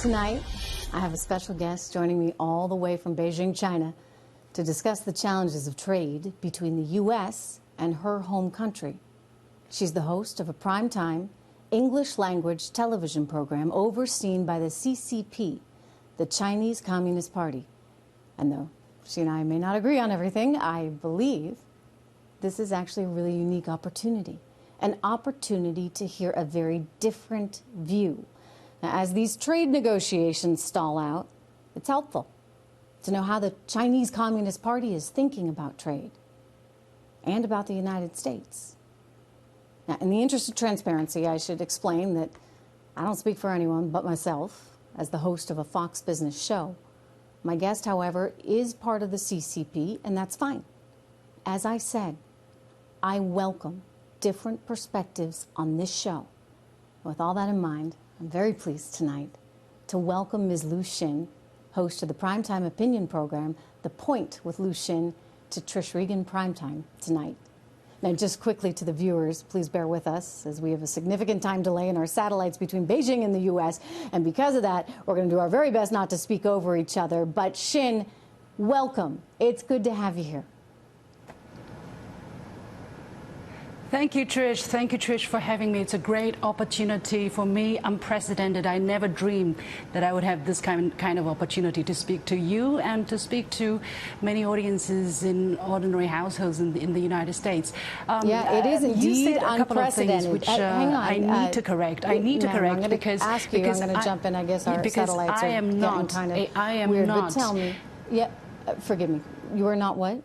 Tonight, I have a special guest joining me all the way from Beijing, China, to discuss the challenges of trade between the U.S. and her home country. She's the host of a primetime English-language television program overseen by the CCP, the Chinese Communist Party. And though she and I may not agree on everything, I believe this is actually a really unique opportunity, an opportunity to hear a very different view. Now, as these trade negotiations stall out, it's helpful to know how the Chinese Communist Party is thinking about trade and about the United States. Now, in the interest of transparency, I should explain that I don't speak for anyone but myself as the host of a Fox Business show. My guest, however, is part of the CCP, and that's fine. As I said, I welcome different perspectives on this show. With all that in mind, I'm very pleased tonight to welcome Ms. Lu Xin, host of the primetime opinion program, The Point with Lu Xin, to Trish Regan Primetime tonight. Now, just quickly to the viewers, please bear with us as we have a significant time delay in our satellites between Beijing and the U.S. And because of that, we're going to do our very best not to speak over each other. But Xin, welcome. It's good to have you here. Thank you, Trish. Thank you, Trish, for having me. It's a great opportunity for me, unprecedented. I never dreamed that I would have this kind of opportunity to speak to you and to speak to many audiences in ordinary households in the United States. Yeah, it is indeed you said a couple of things unprecedented. which Hang on, I need to correct. I need to correct I'm because I'm going to jump in. I guess our satellites are getting kind of weird. But tell me, forgive me. You are not what?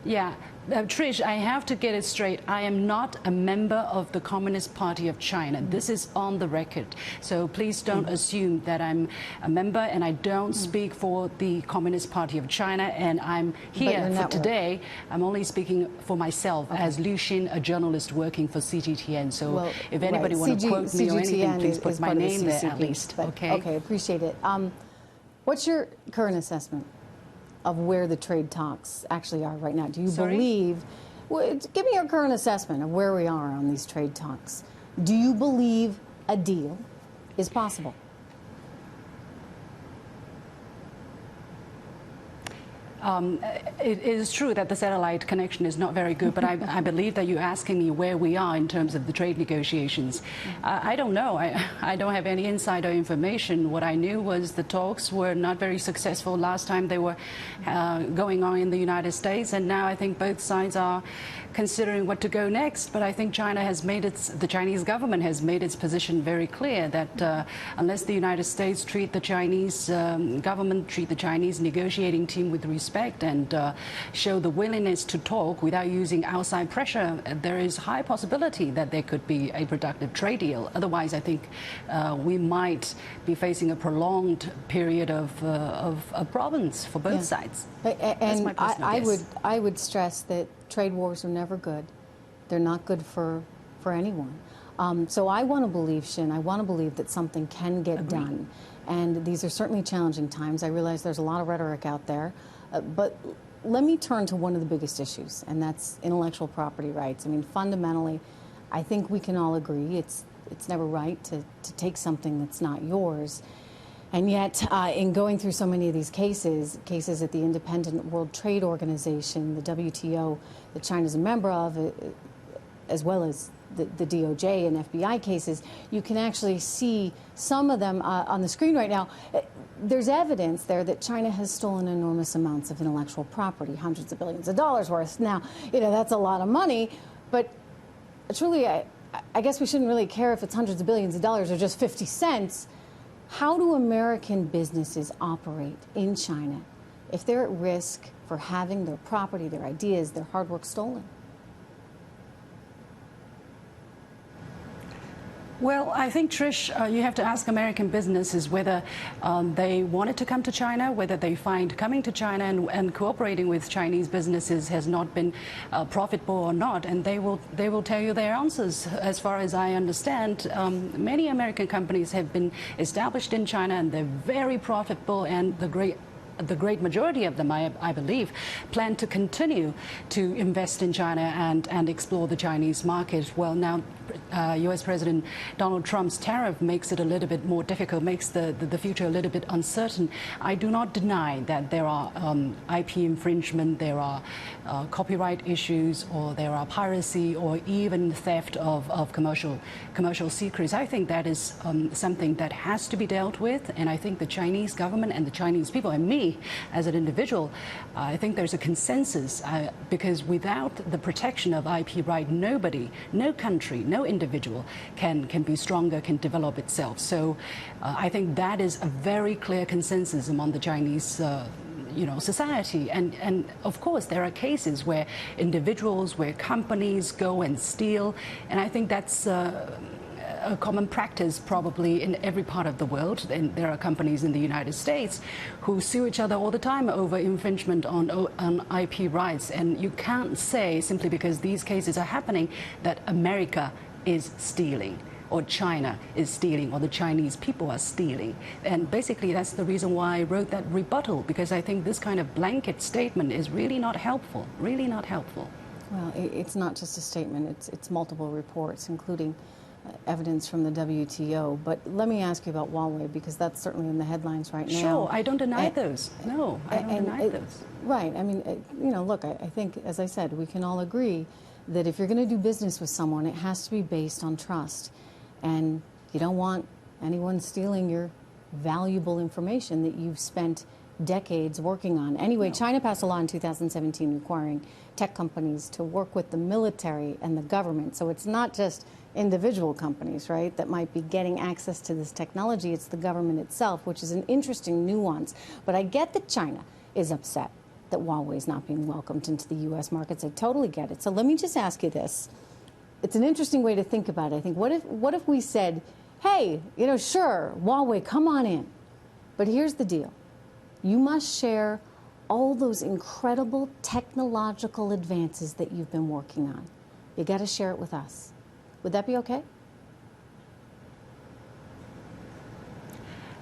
Yeah. Trish, I have to get it straight. I am not a member of the Communist Party of China. This is on the record. So please don't assume that I'm a member, and I don't speak for the Communist Party of China. And I'm here for today. I'm only speaking for myself as Lu Xin, a journalist working for CGTN. So if anybody wants to quote me or anything, please put my name there at least. Okay, appreciate it. What's your current assessment of where the trade talks actually are right now? Do you believe, give me your current assessment of where we are on these trade talks. Do you believe a deal is possible? It is true that the satellite connection is not very good, but I believe that you're asking me where we are in terms of the trade negotiations. I don't know. I don't have any insider information. What I knew was the talks were not very successful last time they were going on in the United States, and now I think both sides are considering what to go next. But I think China has made the Chinese government has made its position very clear that unless the United States treat the Chinese government, treat the Chinese negotiating team with respect and show the willingness to talk without using outside pressure, there is high possibility that there could be a productive trade deal. Otherwise, I think we might be facing a prolonged period of problems for both sides. And I would stress that trade wars are never good. They're not good for anyone. So I want to believe, Xin, I want to believe that something can get done. And these are certainly challenging times. I realize there's a lot of rhetoric out there. But let me turn to one of the biggest issues, and that's intellectual property rights. I mean, fundamentally, I think we can all agree it's never right to take something that's not yours. And yet, in going through so many of these cases at the Independent World Trade Organization, the WTO, that China's a member of, as well as the DOJ and FBI cases, you can actually see some of them on the screen right now. There's evidence there that China has stolen enormous amounts of intellectual property, hundreds of billions of dollars worth. Now, that's a lot of money, but truly, I guess we shouldn't really care if it's hundreds of billions of dollars or just 50 cents. How do American businesses operate in China if they're at risk for having their property, their ideas, their hard work stolen? Well, I think, Trish, you have to ask American businesses whether they wanted to come to China, whether they find coming to China and cooperating with Chinese businesses has not been profitable or not, and they will tell you their answers. As far as I understand, many American companies have been established in China, and they're very profitable, and the great majority of them, I believe, plan to continue to invest in China and explore the Chinese market. Well, now, U.S. President Donald Trump's tariff makes it a little bit more difficult, makes the future a little bit uncertain. I do not deny that there are IP infringement, there are copyright issues, or there are piracy, or even theft of commercial secrets. I think that is something that has to be dealt with, and I think the Chinese government and the Chinese people, and me as an individual, I think there's a consensus, because without the protection of IP right, nobody, no country, no individual can be stronger, can develop itself. So I think that is a very clear consensus among the Chinese society. And of course, there are cases where individuals, where companies go and steal, and I think that's a common practice probably in every part of the world. And there are companies in the United States who sue each other all the time over infringement on IP rights. And you can't say, simply because these cases are happening, that America is stealing, or China is stealing, or the Chinese people are stealing. And basically that's the reason why I wrote that rebuttal, because I think this kind of blanket statement is really not helpful, really not helpful. Well, it's not just a statement, it's multiple reports, including evidence from the WTO. But let me ask you about Huawei, because that's certainly in the headlines right now. Sure, I don't deny those. No, I don't deny those. Right, I mean, look, I think, as I said, we can all agree that if you're going to do business with someone, it has to be based on trust. And you don't want anyone stealing your valuable information that you've spent decades working on. Anyway, no. China passed a law in 2017 requiring tech companies to work with the military and the government. So it's not just individual companies, right, that might be getting access to this technology. It's the government itself, which is an interesting nuance. But I get that China is upset that Huawei is not being welcomed into the U.S. markets. I totally get it. So let me just ask you this. It's an interesting way to think about it. I think, what if we said, hey, sure, Huawei, come on in. But here's the deal. You must share all those incredible technological advances that you've been working on. You got to share it with us. Would that be okay?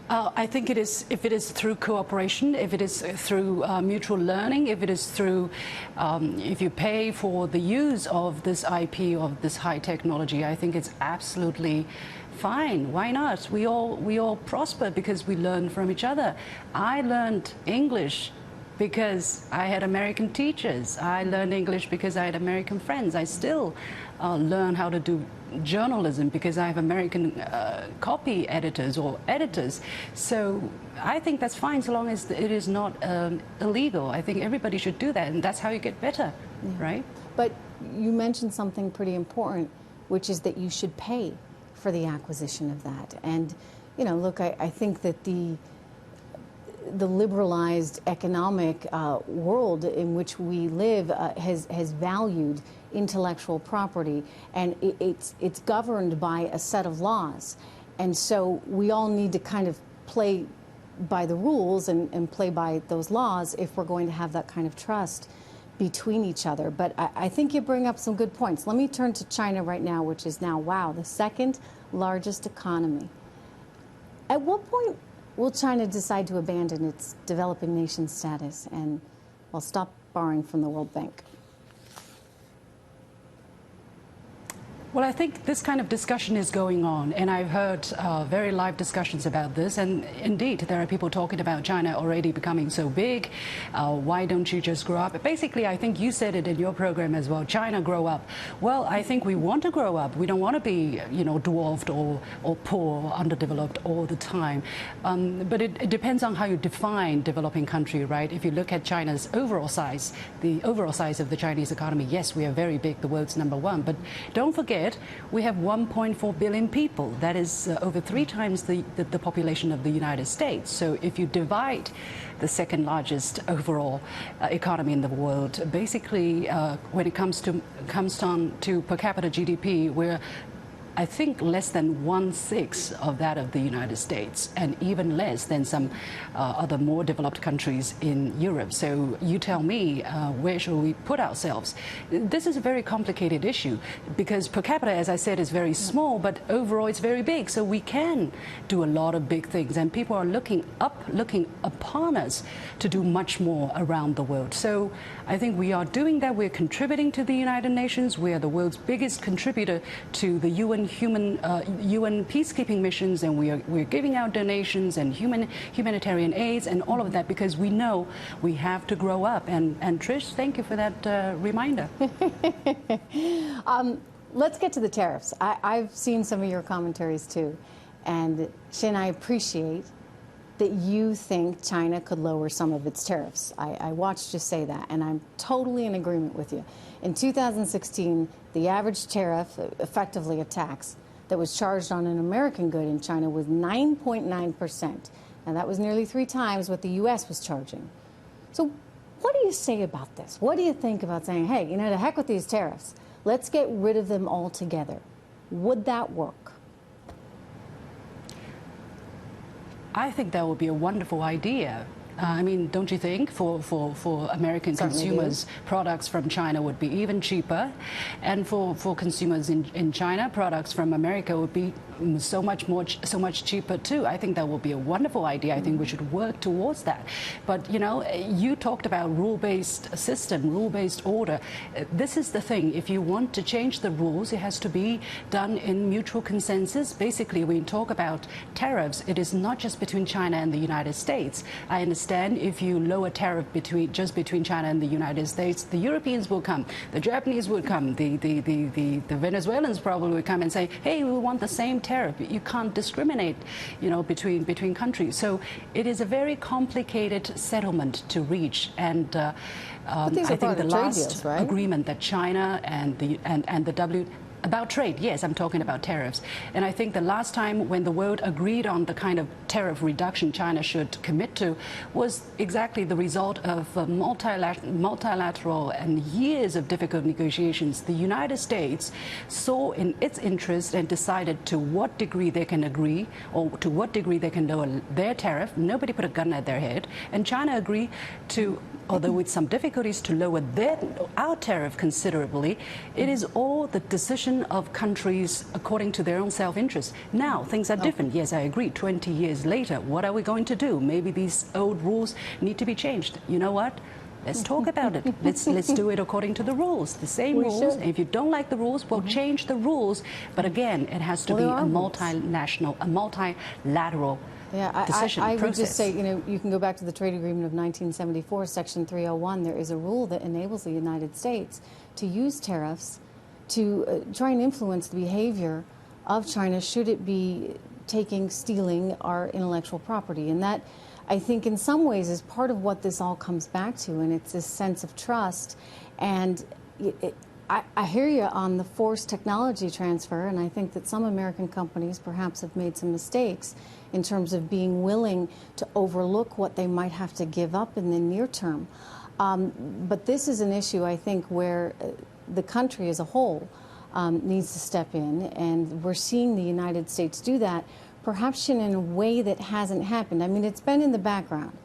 I think it is, if it is through cooperation, if it is through mutual learning, if it is through, if you pay for the use of this IP, of this high technology, I think it's absolutely fine. Why not? We all prosper because we learn from each other. I learned English because I had American teachers. I learned English because I had American friends. I still learn how to do journalism because I have American copy editors or editors. So I think that's fine so long as it is not illegal. I think everybody should do that, and that's how you get better, right? But you mentioned something pretty important, which is that you should pay for the acquisition of that. And, look, I think that the liberalized economic world in which we live has valued intellectual property, and it's governed by a set of laws. And so we all need to kind of play by the rules and play by those laws if we're going to have that kind of trust between each other. But I think you bring up some good points. Let me turn to China right now, which is now, wow, the second largest economy. At what point will China decide to abandon its developing nation status and, well, stop borrowing from the World Bank? Well, I think this kind of discussion is going on, and I've heard very live discussions about this. And indeed, there are people talking about China already becoming so big. Why don't you just grow up? Basically, I think you said it in your program as well. China grow up. Well, I think we want to grow up. We don't want to be, dwarfed or poor, or underdeveloped all the time. But it depends on how you define developing country, right? If you look at China's overall size, the overall size of the Chinese economy, yes, we are very big, the world's #1. But don't forget, we have 1.4 billion people. That is over 3 times the population of the United States. So if you divide the second largest overall economy in the world, basically when it comes down to per capita GDP, we're I think, less than 1/6 of that of the United States, and even less than some other more developed countries in Europe. So you tell me, where should we put ourselves? This is a very complicated issue because per capita, as I said, is very small, but overall it's very big. So we can do a lot of big things, and people are looking upon us to do much more around the world. So I think we are doing that. We're contributing to the United Nations. We are the world's biggest contributor to the UN peacekeeping missions, and we're giving out donations and humanitarian aids and all of that because we know we have to grow up. And Trish, thank you for that reminder. Let's get to the tariffs. I've seen some of your commentaries too, and Xin, I appreciate that you think China could lower some of its tariffs. I watched you say that, and I'm totally in agreement with you. In 2016, the average tariff, effectively a tax, that was charged on an American good in China was 9.9%. Now, that was nearly 3 times what the U.S. was charging. So what do you say about this? What do you think about saying, hey, you know, to heck with these tariffs. Let's get rid of them altogether. Would that work? I think that would be a wonderful idea. I mean, don't you think for American consumers, products from China would be even cheaper, and for consumers in China, products from America would be so much cheaper too. I think that would be a wonderful idea. I think we should work towards that. But you know, you talked about rule-based system, rule-based order. This is the thing. If you want to change the rules, it has to be done in mutual consensus. Basically, when you talk about tariffs, it is not just between China and the United States. I understand if you lower tariff just between China and the United States, the Europeans will come, the Japanese will come, the Venezuelans probably will come and say, hey, we want the same tariff. You can't discriminate, you know, between countries. So it is a very complicated settlement to reach, and I think the last deals, right? Agreement that China and the about trade, yes, I'm talking about tariffs. And I think the last time when the world agreed on the kind of tariff reduction China should commit to was exactly the result of multilateral and years of difficult negotiations. The United States saw in its interest and decided to what degree they can agree or to what degree they can lower their tariff. Nobody put a gun at their head. And China agreed to, although with some difficulties, to lower our tariff considerably. It is all the decision of countries according to their own self-interest. Now things are different. Yes, I agree. 20 years later, what are we going to do? Maybe these old rules need to be changed. You know what? Let's talk about it. Let's do it according to the rules, the same rules. If you don't like the rules, we'll change the rules. But again, it has to be a multinational, a multilateral decision I process. would just say, you know, you can go back to the trade agreement of 1974, Section 301. There is a rule that enables the United States to use tariffs to try and influence the behavior of China should it be stealing our intellectual property. And that, I think, in some ways is part of what this all comes back to, and it's this sense of trust. And I hear you on the forced technology transfer, and I think that some American companies perhaps have made some mistakes in terms of being willing to overlook what they might have to give up in the near term. But this is an issue, I think, where the country as a whole needs to step in, and we're seeing the United States do that, perhaps in a way that hasn't happened. I mean, it's been in the background.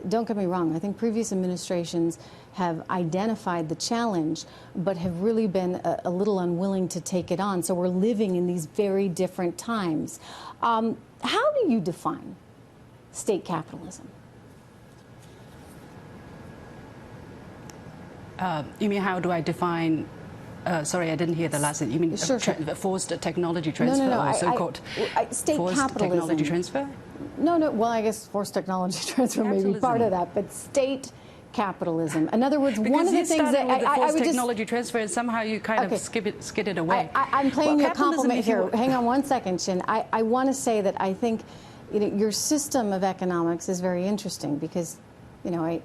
Don't get me wrong. I think previous administrations have identified the challenge, but have really been a little unwilling to take it on. So we're living in these very different times. How do you define state capitalism? You mean how do I define? Sorry, I didn't hear the last. You mean forced technology transfer, or so-called state forced capitalism. Technology transfer? No. Well, I guess forced technology transfer may be part of that, but state capitalism. In other words, one of the things that I would technology transfer, and somehow you kind of skid it away. I'm playing you a compliment here. Hang on one second, Xin. I want to say that I think, you know, your system of economics is very interesting because, you know,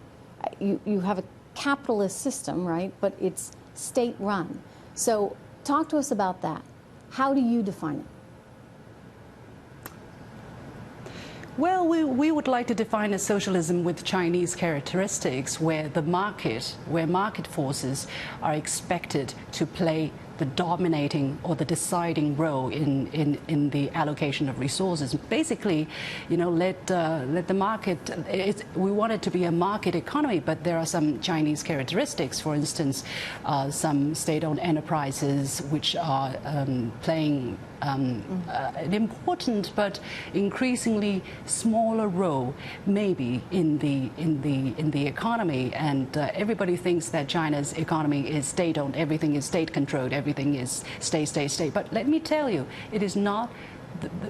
you have a capitalist system, right? But it's state-run. So talk to us about that. How do you define it? Well, we would like to define a socialism with Chinese characteristics, where market forces are expected to play the dominating or the deciding role in the allocation of resources. Basically, let the market. We want it to be a market economy, but there are some Chinese characteristics. For instance, some state-owned enterprises which are playing an important but increasingly smaller role, maybe in the economy. And everybody thinks that China's economy is state-owned, everything is state-controlled, everything is state. But let me tell you, it is not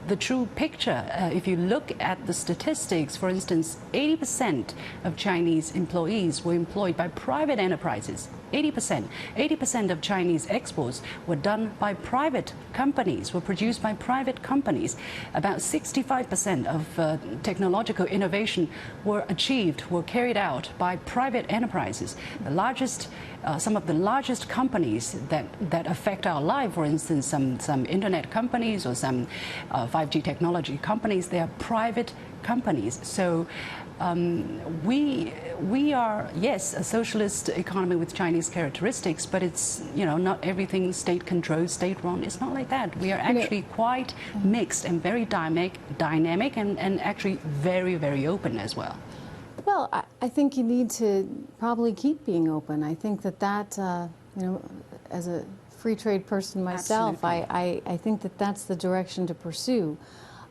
the true picture. If you look at the statistics, for instance, 80% of Chinese employees were employed by private enterprises. 80% of Chinese exports were done by private companies, were produced by private companies. About 65% of technological innovation were carried out by private enterprises. The largest, some of the largest companies that affect our life, for instance, some internet companies or some 5G technology companies, they are private companies. So we are, yes, a socialist economy with Chinese characteristics, but it's, not everything state-controlled, state-run. It's not like that. We are actually quite mixed and very dynamic and actually very, very open as well. Well, I think you need to probably keep being open. I think that as a free trade person myself, I think that's the direction to pursue.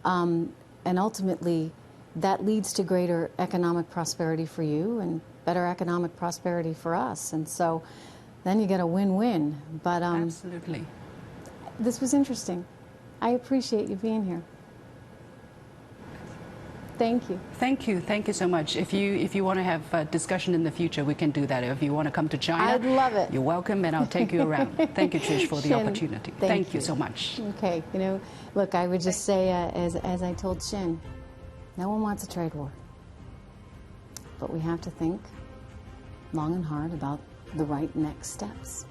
And ultimately, that leads to greater economic prosperity for you and better economic prosperity for us. And so then you get a win-win. But absolutely. This was interesting. I appreciate you being here. Thank you. Thank you so much. If you want to have a discussion in the future, we can do that. If you want to come to China, I'd love it. You're welcome, and I'll take you around. Thank you, Trish, for the opportunity. Thank you so much. Okay, look, I would just say, as I told Shin, no one wants a trade war. But we have to think long and hard about the right next steps.